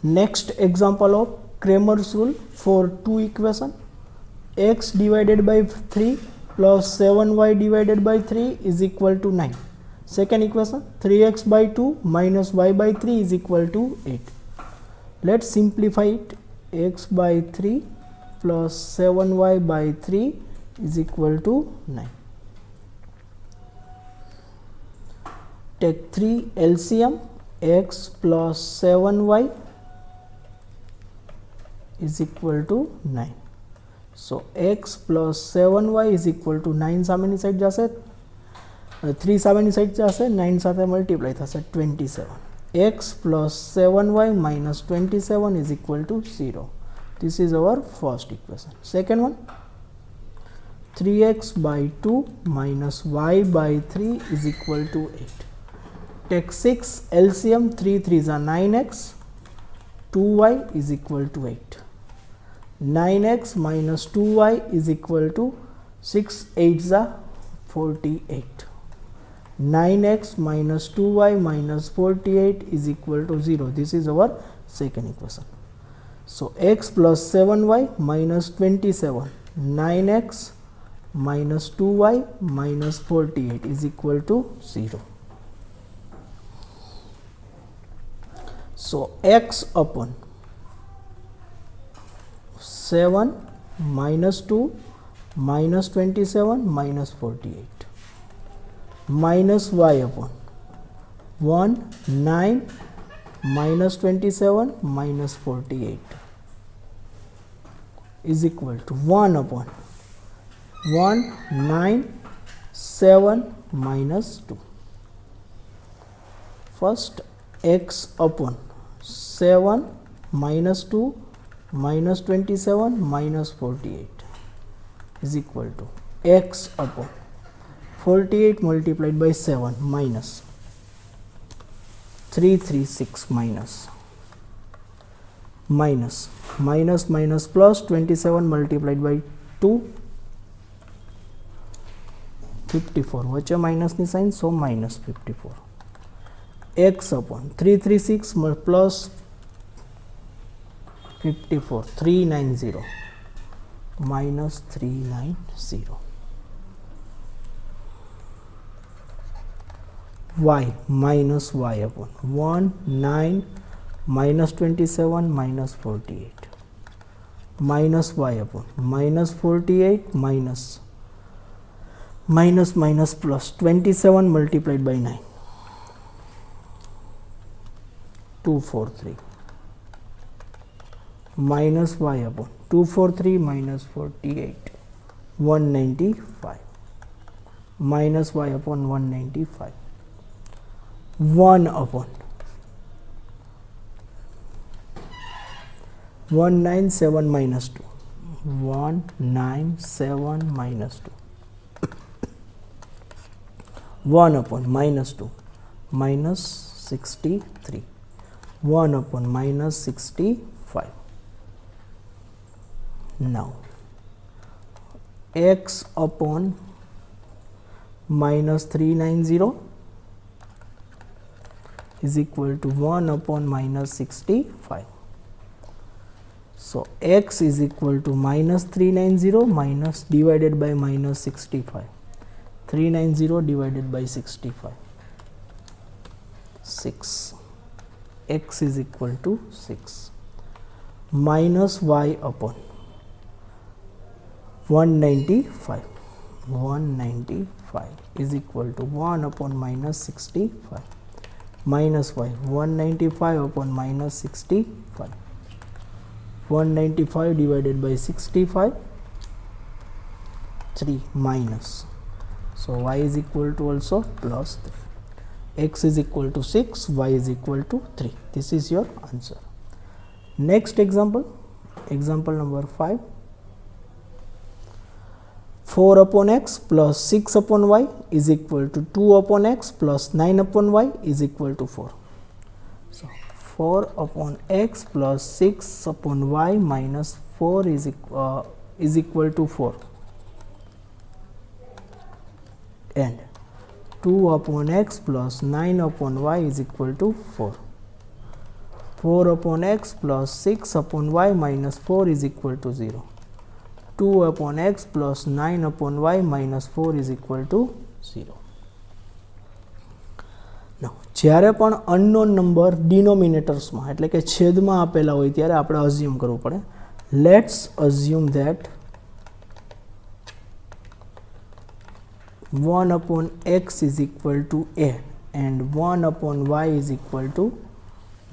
Next example of Cramer's rule for two equation. X divided by 3 plus 7y divided by 3 is equal to 9. Second equation, 3x by 2 minus y by 3 is equal to 8. Let's simplify it. X by 3 plus 7y by 3 is equal to 9. Take 3 LCM. X plus 7y is equal to 9. So x plus 7y is equal to 9 सामेनी side जासे 3 सामेनी side जासे 9 साथे multiply થશે 27. x plus 7y minus 27 is equal to 0. This is our first equation. Second one, 3x by 2 minus y by 3 is equal to 8. Take 6 LCM. 3 3s are 9x, 2y is equal to 8. 9x minus 2y is equal to 6 8s are 48. 9x minus 2y minus 48 is equal to 0. This is our second equation. So x plus 7y minus 27. 9x minus 2y minus 48 is equal to 0. So x upon 7 minus 2 minus 27 minus 48 minus y upon 1 9 minus 27 minus 48 is equal to 1 upon 1 9 7 minus 2. First, x upon 7 minus 2 minus 27 minus 48 is equal to x upon 48 multiplied by 7 minus 336 minus plus 27 multiplied by 2 54 વચ્ચે માઇનસની sign, so minus 54. x upon 336 plus 54 390 minus 390. Y minus y upon 1 9 minus 27 minus 48 minus y upon minus 48 minus plus 27 multiplied by 9 243 minus y upon 243 minus 48 195 minus y upon 195 1 upon 197 minus 2 197 minus 2 1 upon minus 2 minus 63 1 upon minus 65. Now x upon minus 390 is equal to 1 upon minus 65. So x is equal to minus 390 minus divided by minus 65. 390 divided by 65 6. X is equal to 6 minus y upon 195 is equal to 1 upon minus 65 minus y 195 upon minus 65 195 divided by 65 3 minus, so y is equal to also plus 3. X is equal to 6, y is equal to 3. This is your answer. Next example, example number 5. 4 upon x plus 6 upon y is equal to 2 upon x plus 9 upon y is equal to 4. So 4 upon x plus 6 upon y minus 4 is equal to 4, and 2 upon x plus 9 upon y is equal to 4. 4 upon x plus 6 upon y minus 4 is equal to 0. 2 upon x plus 9 upon y minus 4 is equal to 0. Now, જ્યારે પણ unknown number ડિનોમિનેટર્સમાં એટલે કે છેદમાં આપેલા હોય ત્યારે આપણે assume કરવું પડે. Let's assume that 1 upon x is equal to a and 1 upon y is equal to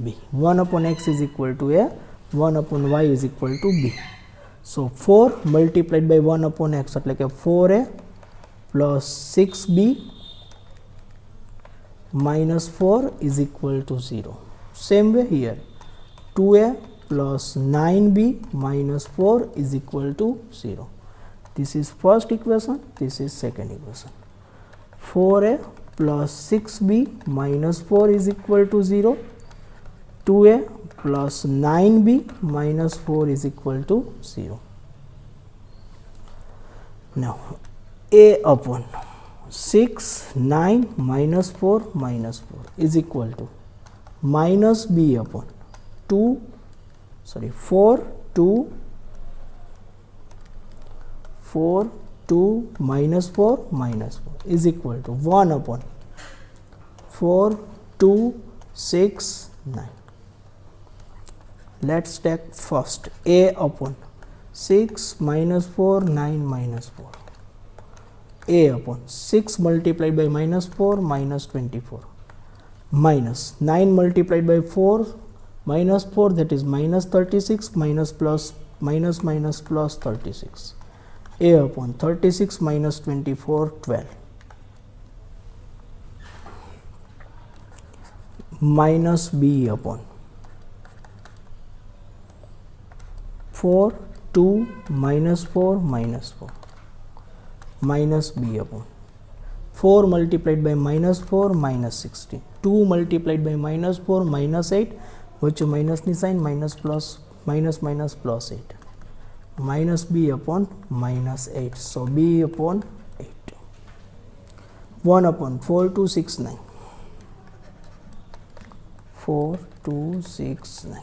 b. 1 upon x is equal to a, 1 upon y is equal to b. So 4 multiplied by 1 upon x એટલે કે 4a plus 6b minus 4 is equal to 0. Same way here, 2a plus 9b minus 4 is equal to 0. This is first equation, this is second equation. 4a plus 6b minus 4 is equal to 0. 2a plus 9b minus 4 is equal to 0. Now, a upon 6, 9 minus 4 minus 4 is equal to minus b upon 4, 2 minus 4 is equal to 1 upon 4, 2, 6, 9. Let's take first a upon 6 minus 4, 9 minus 4. A upon 6 multiplied by minus 4 minus 24 minus 9 multiplied by 4 minus 4, that is minus 36 minus plus minus minus plus 36. A upon 36 minus 24, 12 minus b upon 4, 2 minus 4 minus 4 minus b upon 4 multiplied by minus 4 minus 16, 2 multiplied by minus 4 minus 8, which minus ni sign minus plus minus minus plus 8 minus b upon minus 8. So b upon 8. 1 upon 4, 2, 6, 9. 4, 2, 6, 9.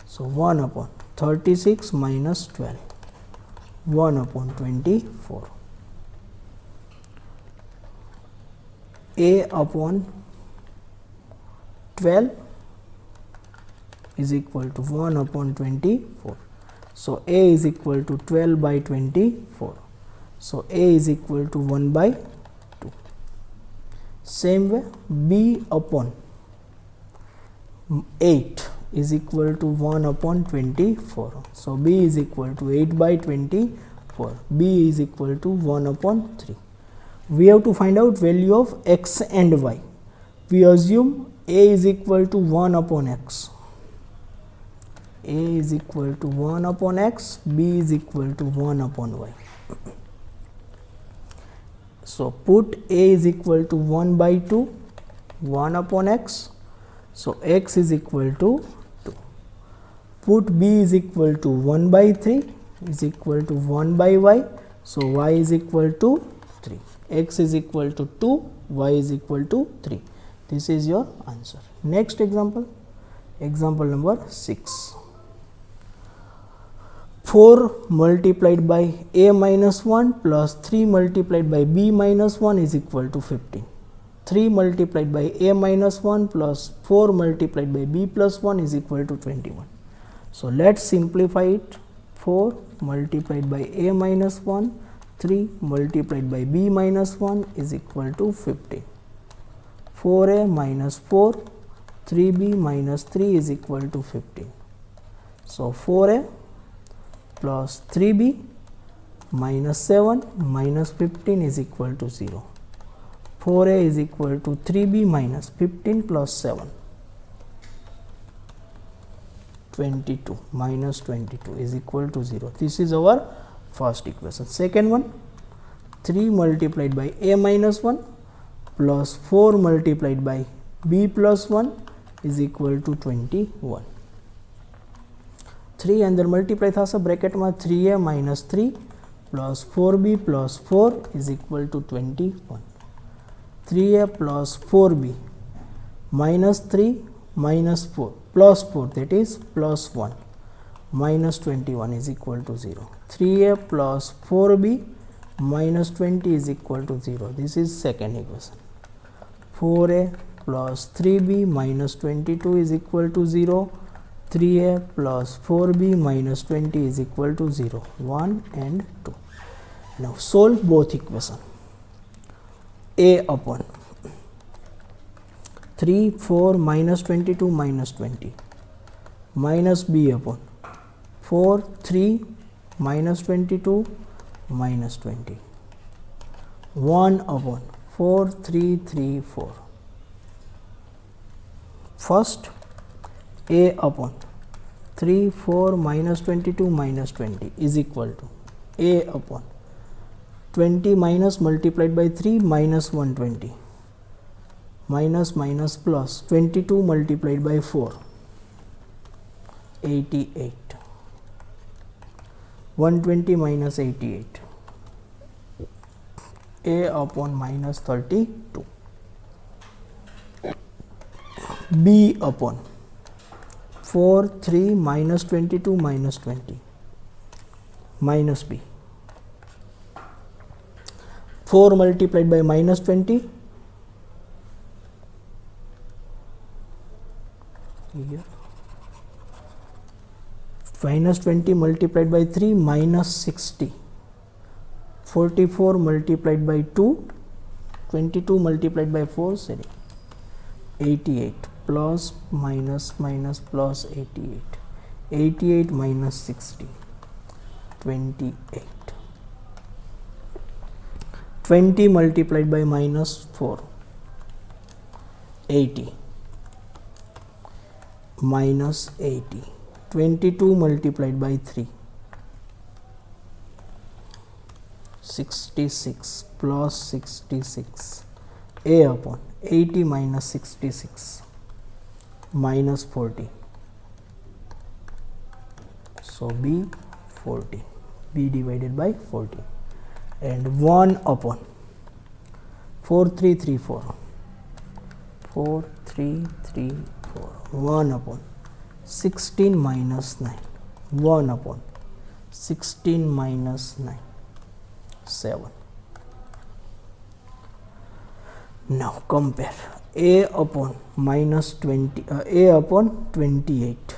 So 1 upon 36 minus 12. 1 upon 24. A upon 12 is equal to 1 upon 24. So a is equal to 12 by 24. So a is equal to 1 by 2. Same way, b upon 8 is equal to 1 upon 24. So b is equal to 8 by 24. b is equal to 1 upon 3. We have to find out value of x and y. We assume a is equal to 1 upon x. A is equal to 1 upon x, b is equal to 1 upon y. So put a is equal to 1 by 2, 1 upon x. So x is equal to 2. Put b is equal to 1 by 3 is equal to 1 by y. So y is equal to 3. X is equal to 2, y is equal to 3. This is your answer. Next example, example number 6. 4 multiplied by a minus 1 plus 3 multiplied by b minus 1 is equal to 15. 3 multiplied by a minus 1 plus 4 multiplied by b plus 1 is equal to 21. So let's simplify it. 4 multiplied by a minus 1, 3 multiplied by b minus 1 is equal to 15. 4a minus 4, 3b minus 3 is equal to 15. So 4a plus 3b minus 7 minus 15 is equal to 0. 4a is equal to 3b minus 15 plus 7. 22 minus 22 is equal to 0. This is our first equation. Second one, 3 multiplied by a minus 1 plus 4 multiplied by b plus 1 is equal to 21. 3 અંદર multiply થશે બ્રેકેટમાં 3a minus 3 plus 4b plus 4 is equal to 21. 3a plus 4b minus 3 minus 4 plus 4, that is plus 1, minus 21 is equal to 0. 3a plus 4b minus 20 is equal to 0. This is second equation. 4a plus 3b minus 22 is equal to 0. 3a plus 4b minus 20 is equal to 0. 1 and 2. Now solve both equations. A upon 3, 4 minus 22 minus 20 minus b upon 4, 3 minus 22 minus 20. 1 upon 4, 3, 3, 4. First, a upon 3, 4 minus 22 minus 20 is equal to a upon 20 minus multiplied by 3 minus 120 minus minus plus 22 multiplied by 4, 88. 120 minus 88, a upon minus 32. b upon 4, 3 minus 22 minus 20 minus b. 4 multiplied by minus 20, here minus 20 multiplied by 3 minus 60. 44 multiplied by 2, 22 multiplied by 4, sorry, 88 plus minus minus plus 88. 88 minus 60, 28. 20 multiplied by minus 4, 80 minus 80. 22 multiplied by 3, 66 plus 66. A upon 80 minus 66 minus 40. So b 40. B divided by 40. And 1 upon 4, 3, 3, 4. 4, 3, 3, 4. 1 upon 16 minus 9. 1 upon 16 minus 9. 7. Now compare a upon minus 20, a upon 28.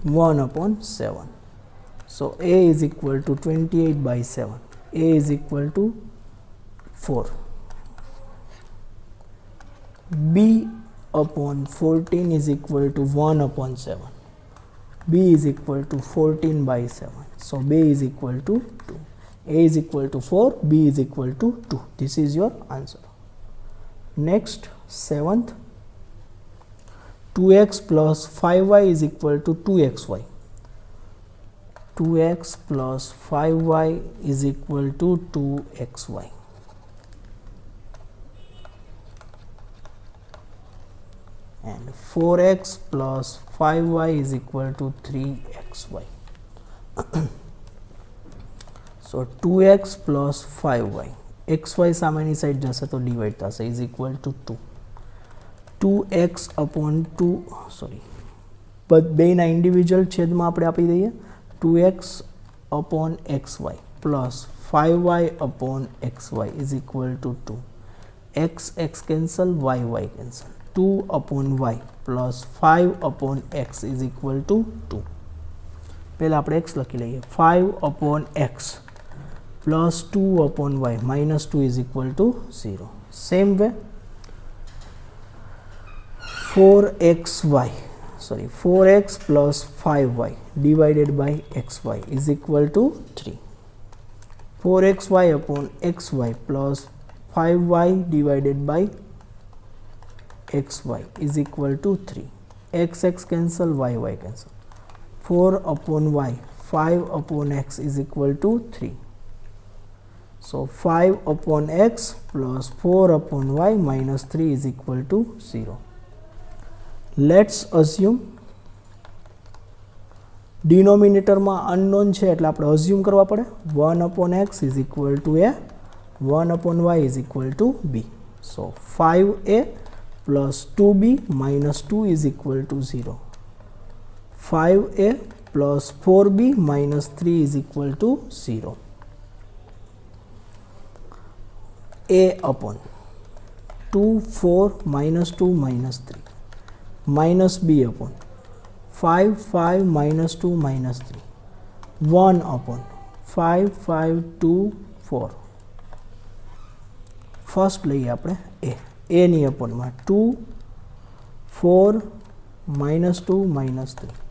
1 upon 7. So a is equal to 28 by 7. A is equal to 4. B upon 14 is equal to 1 upon 7. B is equal to 14 by 7. So B is equal to 2. A is equal to 4. B is equal to 2. This is your answer. Next, 7th. 2x plus 5y is equal to 2xy. 2x plus 5y is equal to 2xy. And 4x plus 5y is equal to 3xy. So 2x plus 5y, xy સામેની side જશે તો divide થશે, is equal to 2. 2x upon 2, sorry, but બેના individual છેદમાં આપણે આપી દઈએ 2x upon xy plus 5y upon xy is equal to 2. x cancel, y cancel. 2 upon y plus 5 upon x is equal to 2. પહેલા આપણે x લખી લઈએ. 5 upon x plus 2 upon y minus 2 is equal to 0. Same way, 4x plus 5y divided by xy is equal to 3. 4xy upon xy plus 5y divided by xy is equal to 3. x cancel, y cancel. 4 upon y, 5 upon x is equal to 3. So 5 upon x plus 4 upon y minus 3 is equal to 0. Let's assume denominator માં unknown છે એટલે આપણે assume કરવા પડે 1 upon x is equal to a, 1 upon y is equal to b. So 5a plus 2b minus 2 is equal to 0. 5a plus 4b minus 3 is equal to 0. a upon 2 4 minus 2 minus 3 minus b upon 5 5 minus 2 minus 3 1 upon 5 5 2 4. First લઈએ આપણે a ની અપોનમાં 2 4 minus 2 minus 3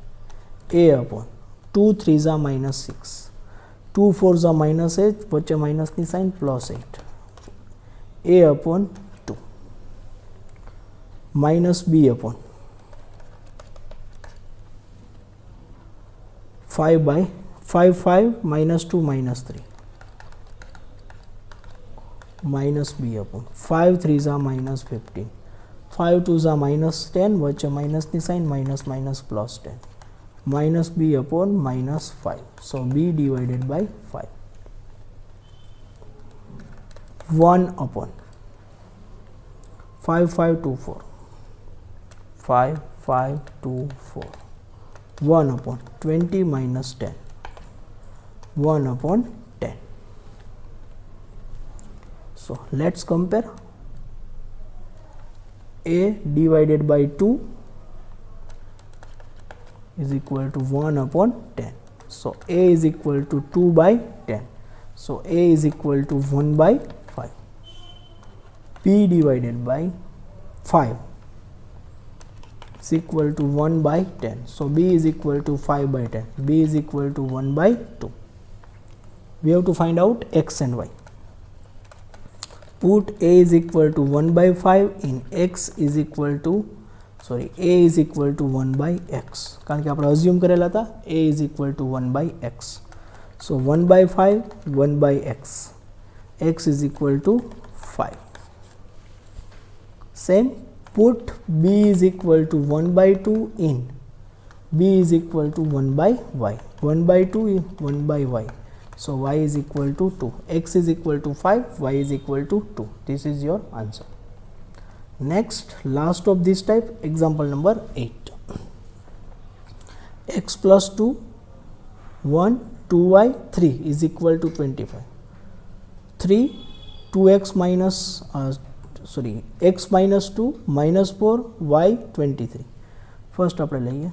a upon 2 3s are minus 6 2 4s are minus 8 વચ્ચે માઇનસની sign plus 8 a upon 2 minus b upon 5 by 5 5 minus 2 minus 3 minus b upon 5 3s are minus 15 5 2s are minus 10 વચ્ચે માઇનસની sign minus minus plus 10 minus b upon minus 5. So b divided by 5. 1 upon 5 5 2 4 5 5 2 4 1 upon 20 minus 10 1 upon 10. So let's compare. A divided by 2 is equal to 1 upon 10. So a is equal to 2 by 10. So a is equal to 1 by 5. B divided by 5 is equal to 1 by 10. So b is equal to 5 by 10. B is equal to 1 by 2. We have to find out x and y. Put a is equal to 1 by 5 in x is equal to a is equal to 1 by x. કારણ કે આપણે assume કરેલા હતા a is equal to 1 by x. So 1 by 5 1 by x. X is equal to 5. Same, put b is equal to 1 by 2 in b is equal to 1 by y. 1 by 2 is 1 by y. So y is equal to 2. X is equal to 5, y is equal to 2. This is your answer. Next, last of this type, example number 8. X plus 2, 1, 2y, 3 is equal to 25. 3, 2x minus, x minus 2 minus 4, y 23. First આપણે લઈએ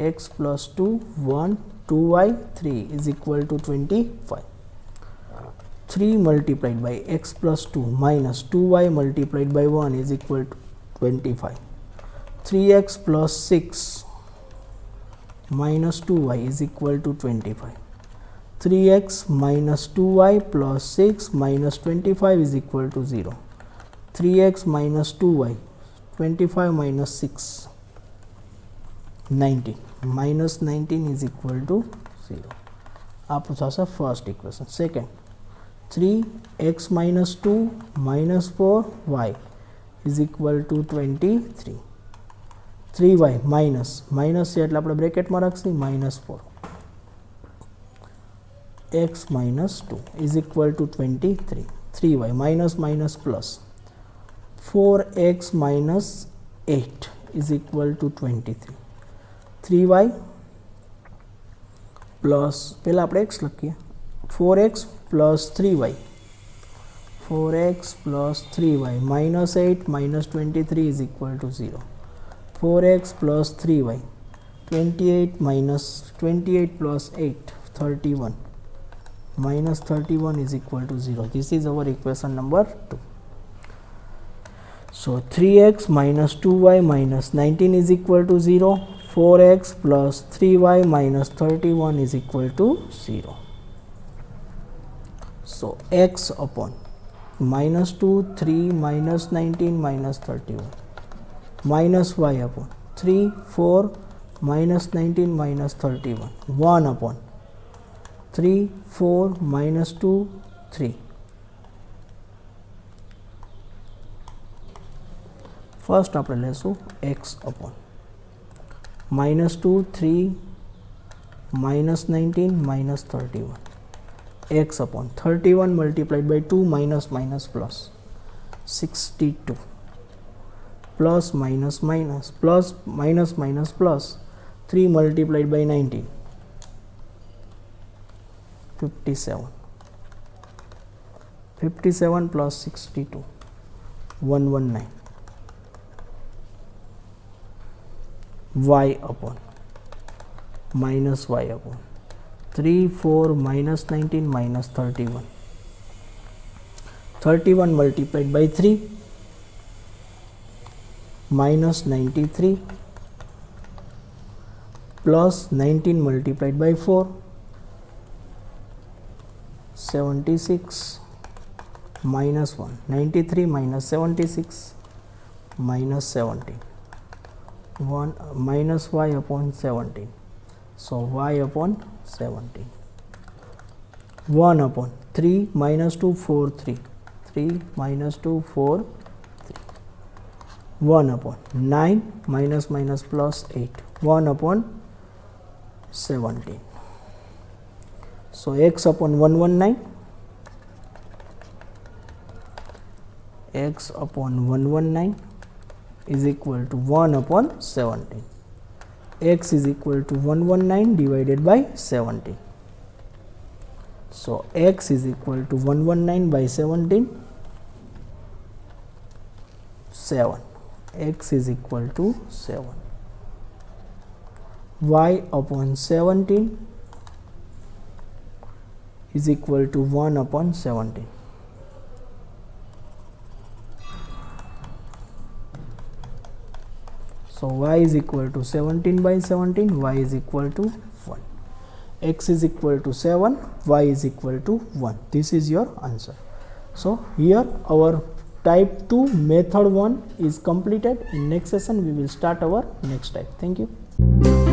x plus 2, 1, 2y, 3 is equal to 25. 3 multiplied by x plus 2 minus 2y multiplied by 1 is equal to 25. 3x plus 6 minus 2y is equal to 25. 3x minus 2y plus 6 minus 25 is equal to 0. 3x minus 2y, 25 minus 6, 19. Minus 19 is equal to 0. आपको थोड़ा first equation. Second, 3x minus 2 minus 4y is equal to 23. 3y minus છે એટલે આપણે બ્રેકેટમાં રાખશું minus 4. x minus 2 is equal to 23. 3y minus minus plus 4x minus 8 is equal to 23. 3y plus પહેલા આપણે x લખીએ 4x plus 3y 4x plus 3y minus 8 minus 23 is equal to 0. 4x plus 3y 28 minus 28 plus 8 31 minus 31 is equal to 0. This is our equation number 2. So 3x minus 2y minus 19 is equal to 0. 4x plus 3y minus 31 is equal to 0. So x upon minus 2, 3, minus 19, minus 31 minus y upon 3, 4, minus 19, minus 31 1 upon 3, 4, minus 2, 3. First આપણે લેશું x upon minus 2, 3, minus 19, minus 31 x upon 31 multiplied by 2 minus minus plus 62 plus minus minus plus minus minus plus 3 multiplied by 19 57 57 plus 62 119 y upon minus y upon 3 4 minus 19 minus 31 31 multiplied by 3 minus 93 plus 19 multiplied by 4 76 minus 1 93 minus 76 minus 17 1 minus y upon 17. So y upon 17 1 upon 3 minus 2 4 3 3 minus 2 4 3 1 upon 9 minus minus plus 8 1 upon 17. So x upon 119 x upon 119 is equal to 1 upon 17. X is equal to 119 divided by 17. So x is equal to 119 by 17 7. X is equal to 7. Y upon 17 is equal to 1 upon 17. So y is equal to 17 by 17, y is equal to 1. X is equal to 7, y is equal to 1. This is your answer. So here our type 2 method 1 is completed. In next session we will start our next type. Thank you.